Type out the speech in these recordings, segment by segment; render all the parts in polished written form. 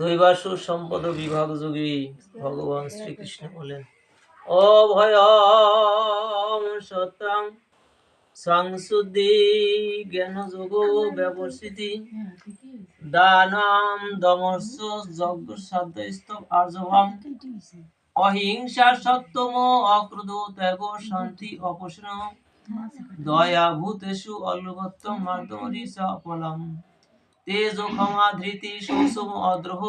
দৈবাসু সম্পদ বিভাগ যোগী ভগবান শ্রীকৃষ্ণ বলেন, অভয়ম সত্যং সংশুদ্ধি জ্ঞান যোগ ব্যবস্থিতি দানাম দমস্য যজ্ঞ সাধ্যস্তব আর্জভম অহিংসা সত্যম অক্রোধ ত্যাগ শান্তি অপসরম দয়া ভূতেষু অল্লভত্তম মার্দমরিষা ফলম তেজ ক্ষমা ধৃতি শৌচম অদ্রোহ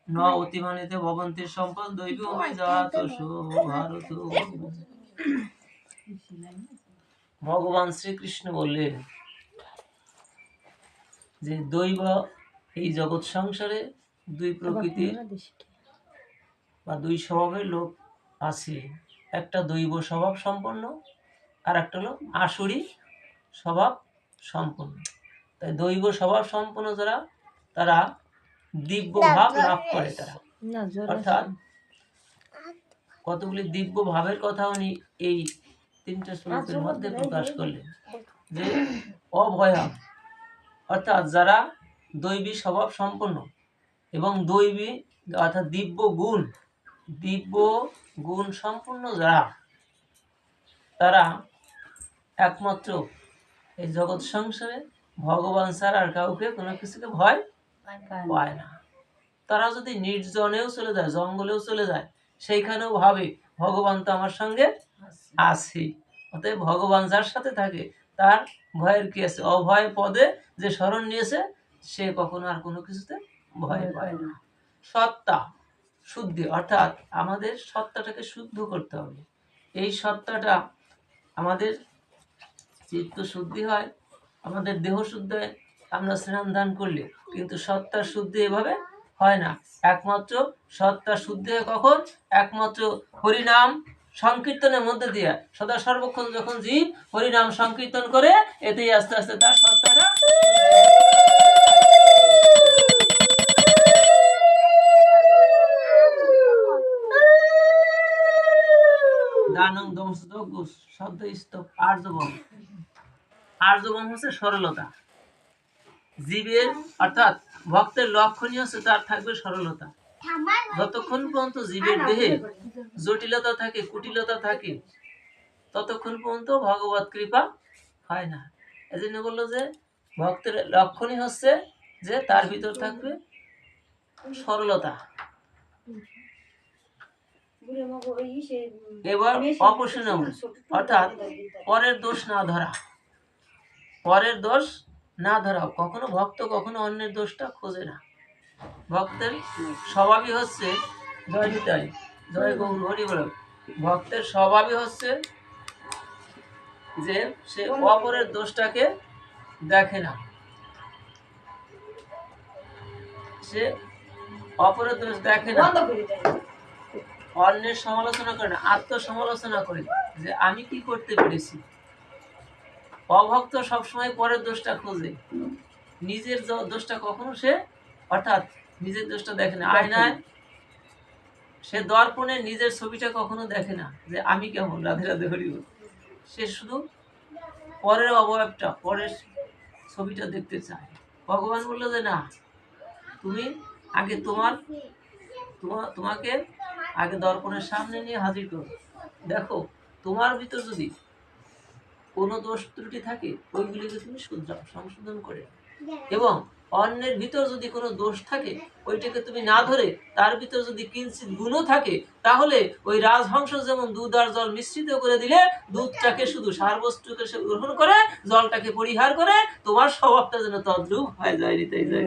ন অতিমানিতে ভবন্তি সম্পদ দৈব অভিজাতসু ভারত। ভগবান শ্রীকৃষ্ণ বললেন যে দৈব এই জগৎ সংসারে দুই প্রকৃতির বা দুই স্বভাবের লোক আছে। একটা দৈব স্বভাব সম্পন্ন, আর একটা হলো আসুরি স্বভাব সম্পন্ন। তাই দৈব স্বভাব সম্পন্ন যারা, তারা দিব্য ভাব লাভ করে। তারা অর্থাৎ কতগুলি দিব্য ভাবের কথা উনি এই তিনটা শ্লোকের মধ্যে প্রকাশ করলেন। যে অভয়া অর্থাৎ যারা দৈবী স্বভাব সম্পন্ন এবং দৈবী অর্থাৎ দিব্য গুণ সম্পন্ন যারা, তারা একমাত্র এই জগৎ সংসারে ভগবান ছাড়া আর কাউকে কোনো কিছুকে ভয় পায় না। তারা যদি নির্জনেও চলে যায়, জঙ্গলেও চলে যায়, সেইখানেও ভাবে ভগবান তো আমার সঙ্গে আছে। অতএব ভগবান যার সাথে থাকে তার ভয়ের কি আছে? অভয় পদে যে শরণ নিয়েছে সে কখনো আর কোনো কিছুতে ভয় পায় না। সত্তা শুদ্ধি অর্থাৎ আমাদের সত্তাটাকে শুদ্ধ করতে হবে। এই সত্তাটা আমাদের চিত্ত শুদ্ধি হয়, আমাদের দেহ শুদ্ধ হয় আমরা স্নান দান করলে, কিন্তু সত্তার শুদ্ধি এভাবে হয় না। একমাত্র সত্তা শুদ্ধি হয় কখন? একমাত্র হরিনাম সংকীর্তনের মধ্যে দিয়ে। সদা সর্বক্ষণ যখন জীব হরিনাম সংকীর্তন করে, এতেই আস্তে আস্তে তার সত্তাটা দানং দমস্তব শব্দ স্তব আর্যবম। আর্যবম হচ্ছে সরলতা। জীবের অর্থাৎ ভক্তের লক্ষণীয় হচ্ছে তার থাকবে সরলতা। যতক্ষণ পর্যন্ত জীবের দেহে জটিলতা থাকে, কুটিলতা থাকে, ততক্ষণ পর্যন্ত ভগবত কৃপা হয় না। এজন্য বললো যে ভক্তের লক্ষণই হচ্ছে যে তার ভিতর থাকবে সরলতা। এবার অপসনম অর্থাৎ পরের দোষ না ধরা। পরের দোষ না ধরা। কখনো ভক্ত কখনো অন্যের দোষটা খোঁজে না। ভক্তের স্বভাবই হচ্ছে, জয় নিতাই, জয় গৌর হরি বল, ভক্তের স্বভাবই হচ্ছে যে সে অপরের দোষটাকে দেখে না। সে অপরের দোষ দেখে না, অন্যের সমালোচনা করে না, আত্মসমালোচনা করে যে আমি কি করতে পেরেছি। অভক্ত সবসময় পরের দোষটা খোঁজে, নিজের দোষটা কখনো সে অর্থাৎ নিজের দোষটা দেখে না। আয়নায় সে দর্পণে নিজের ছবিটা কখনো দেখে না যে আমি কেমন, রাধে রাধে হরি বল। সে শুধু পরের অবয়বটা, পরের ছবিটা দেখতে চায়। ভগবান বললো যে না, তুমি আগে তোমাকে আগে দর্পণের সামনে নিয়ে হাজির করো। দেখো তোমার ভিতর যদি কোনো দোষ ত্রুটি থাকে ওইগুলিকে তুমি শুধরাও, সংশোধন করে। এবং অন্যের ভিতর যদি কোনো দোষ থাকে ওইটাকে তুমি না ধরে তার ভিতর যদি কিঞ্চিত গুণও থাকে, তাহলে ওই রাজহংস যেমন দুধ আর জল মিশ্রিত করে দিলে দুধটাকে শুধু সার বস্তুকে সে গ্রহণ করে, জলটাকে পরিহার করে, তোমার স্বভাবটা যেন তদ্রূপ হয়ে যায়, নিতে যায়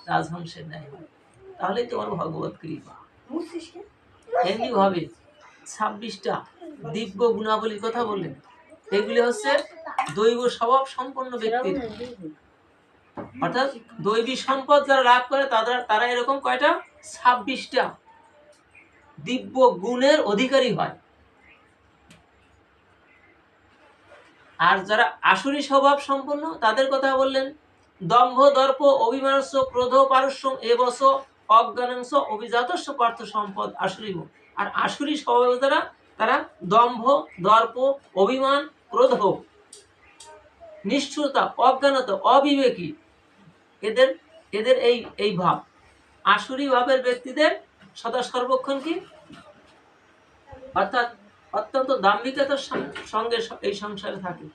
রাজহংসের ন্যায় হয়। তাহলেই তোমার ভগবত কৃপা। এমনি ভাবে 26টা দিব্য গুণাবলীর কথা বললেন। এগুলি হচ্ছে দৈব স্বভাব সম্পন্ন ব্যক্তি, অর্থাৎ দৈবী সম্পদ যারা লাভ করে তারা এরকম কয়টা? 26টা দিব্য গুণের অধিকারী হয়। আর যারা আসুরি স্বভাব সম্পন্ন তাদের কথা বললেন, দম্ভ দর্প অভিমানস্য ক্রোধ পারস্যম এবস অজ্ঞানাংশ অভিজাতস্য পার্থ সম্পদ আসুরি। আর আসুরি স্বভাব যারা, তারা দম্ভ দর্প অভিমান ক্রোধ নিষ্ঠুরতা অজ্ঞানতা অবিবেকী, এদের এই ভাব। আসুরি ভাবের ব্যক্তিদের সদা সর্বক্ষণ কি অর্থাৎ অত্যন্ত দাম্ভিকতার সঙ্গে এই সংসারে থাকে।